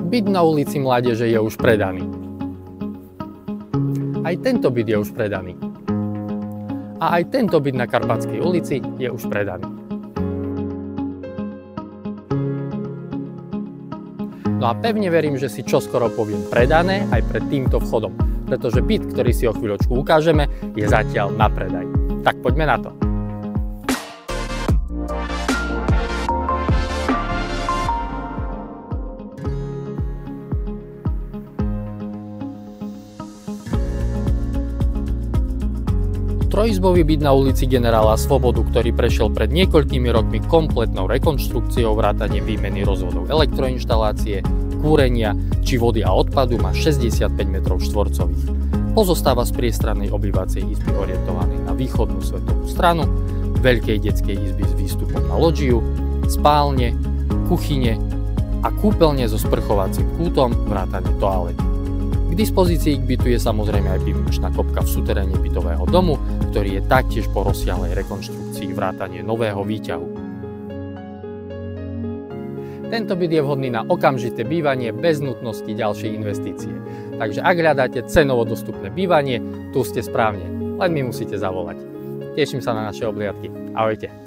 Byt na ulici Mládeže je už predaný. Aj tento byt je už predaný. A aj tento byt na Karpatskej ulici je už predaný. No a pevne verím, že si čoskoro poviem predané aj pred týmto vchodom, pretože byt, ktorý si o chvíľočku ukážeme, je zatiaľ na predaj. Tak poďme na to. Trojizbový byt na ulici Generála Svobodu, ktorý prešiel pred niekoľkými rokmi kompletnou rekonštrukciou, vrátane výmeny rozvodov elektroinštalácie, kúrenia či vody a odpadu, má 65 m2. Pozostáva z priestrannej obývacej izby orientovanej na východnú svetovú stranu, veľkej detskej izby s výstupom na lodžiu, spálne, kuchyne a kúpeľne so sprchovacím kútom, vrátane toalety. K dispozícii k bytu je samozrejme aj pivničná kopka v suteréne bytového domu, ktorý je taktiež po rozsiahlej rekonštrukcii vrátane nového výťahu. Tento byt je vhodný na okamžité bývanie bez nutnosti ďalšej investície. Takže ak hľadáte cenovo dostupné bývanie, tu ste správne, len mi musíte zavolať. Teším sa na naše obhliadky. Ahojte.